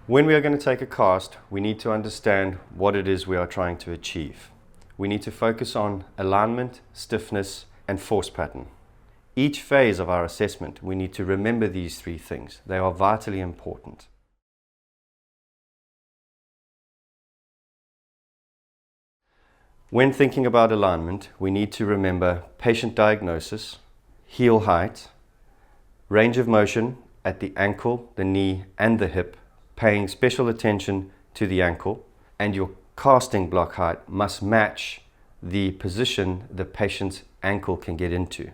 When we are going to take a cast, we need to understand what it is we are trying to achieve. We need to focus on alignment, stiffness, and force pattern. Each phase of our assessment, we need to remember these three things. They are vitally important. When thinking about alignment, we need to remember patient diagnosis, heel height, range of motion at the ankle, the knee, and the hip, paying special attention to the ankle, and your casting block height must match the position the patient's ankle can get into.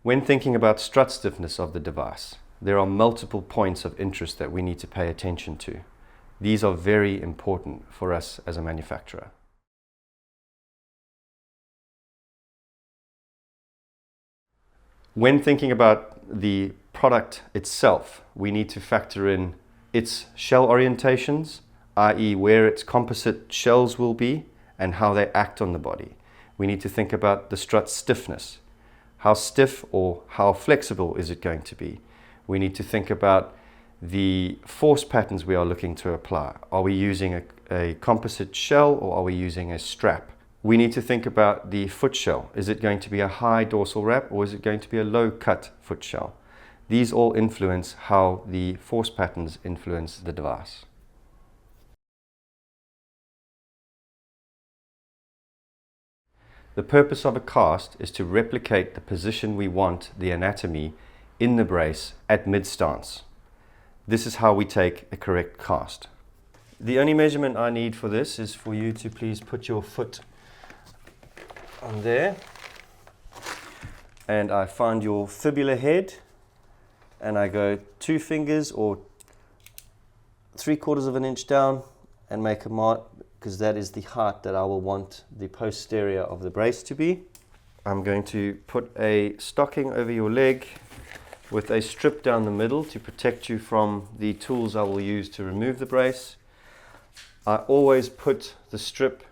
When thinking about strut stiffness of the device, there are multiple points of interest that we need to pay attention to. These are very important for us as a manufacturer. When thinking about the product itself, we need to factor in its shell orientations, i.e. where its composite shells will be and how they act on the body. We need to think about the strut stiffness. How stiff or how flexible is it going to be? We need to think about the force patterns we are looking to apply. Are we using a composite shell or are we using a strap? We need to think about the foot shell. Is it going to be a high dorsal wrap or is it going to be a low cut foot shell? These all influence how the force patterns influence the device. The purpose of a cast is to replicate the position we want the anatomy in the brace at mid-stance. This is how we take a correct cast. The only measurement I need for this is for you to please put your foot on there, and I find your fibula head and I go 2 fingers or 3/4 of an inch down and make a mark, because that is the height that I will want the posterior of the brace to be. I'm going to put a stocking over your leg with a strip down the middle to protect you from the tools I will use to remove the brace. I always put the strip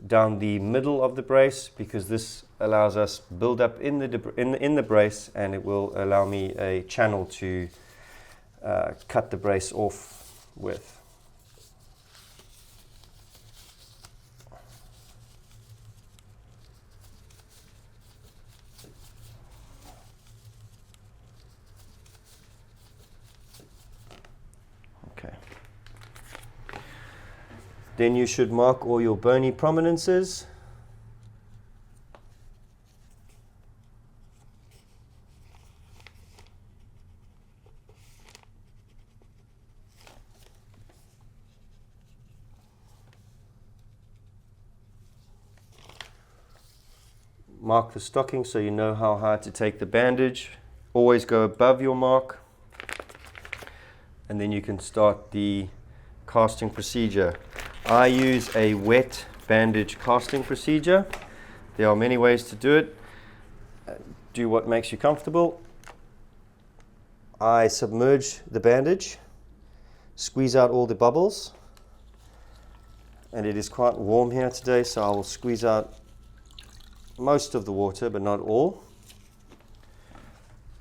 down the middle of the brace because this allows us build up in the brace, and it will allow me a channel to cut the brace off with. Okay. Then you should mark all your bony prominences. Mark the stocking so you know how high to take the bandage. Always go above your mark, and then you can start the casting procedure. I use a wet bandage casting procedure. There are many ways to do it. Do what makes you comfortable. I submerge the bandage, squeeze out all the bubbles, and it is quite warm here today, so I will squeeze out most of the water but not all,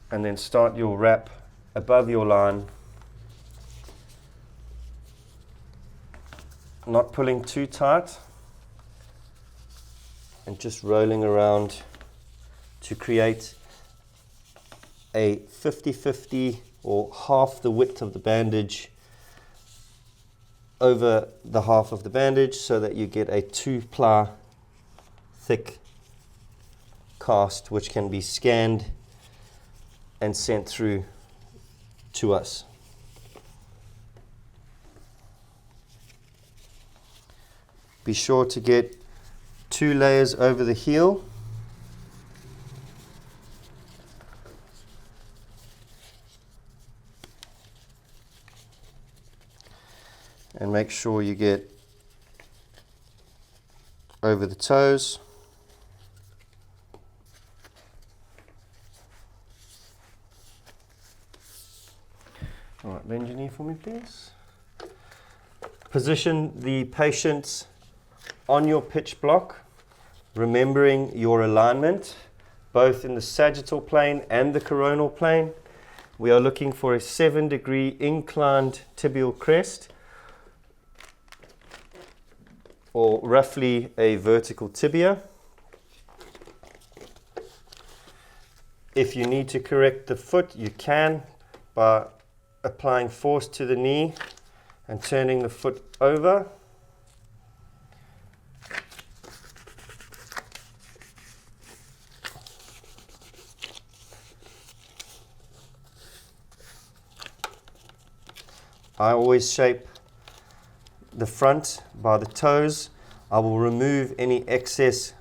and then start your wrap above your line, not pulling too tight and just rolling around to create a 50-50 or half the width of the bandage over the half of the bandage, so that you get a 2-ply thick cast which can be scanned and sent through to us. Be sure to get 2 layers over the heel. And make sure you get over the toes. All right, bend your knee for me, please. Position the patient on your pitch block, remembering your alignment. both in the sagittal plane and the coronal plane. We are looking for a 7-degree inclined tibial crest, or roughly a vertical tibia. If you need to correct the foot, you can by applying force to the knee and turning the foot over. I always shape the front by the toes. I will remove any excess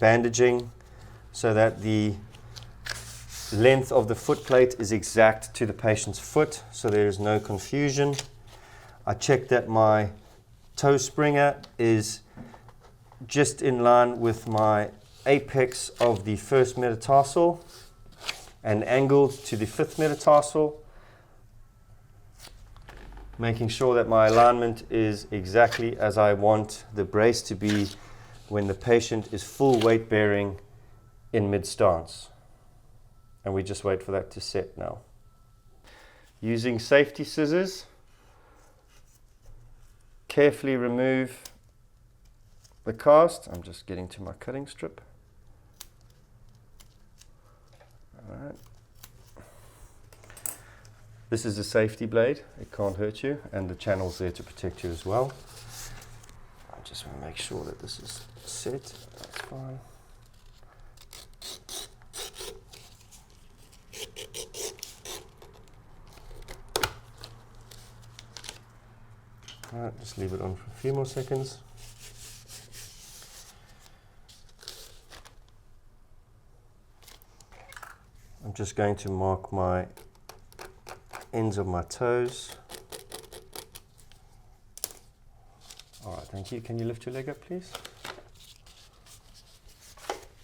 bandaging so that the length of the foot plate is exact to the patient's foot, so there is no confusion. I check that my toe springer is just in line with my apex of the first metatarsal and angled to the fifth metatarsal, making sure that my alignment is exactly as I want the brace to be when the patient is full weight bearing in mid stance. And we just wait for that to set now. Using safety scissors, carefully remove the cast. I'm just getting to my cutting strip. All right. This is a safety blade, it can't hurt you, and the channel's there to protect you as well. I just want to make sure that this is set, that's fine. Alright, just leave it on for a few more seconds. I'm just going to mark my ends of my toes. Alright, thank you. Can you lift your leg up, please?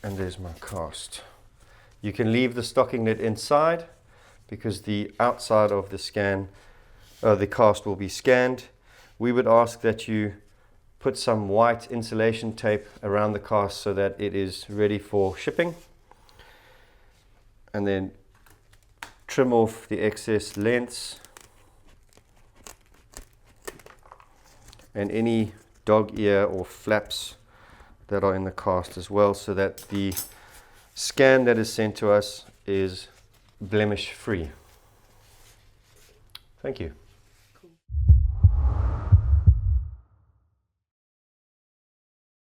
And there's my cast. You can leave the stocking net inside because the outside of the the cast will be scanned. We would ask that you put some white insulation tape around the cast so that it is ready for shipping. And then trim off the excess lengths and any dog ear or flaps that are in the cast as well, so that the scan that is sent to us is blemish free. Thank you.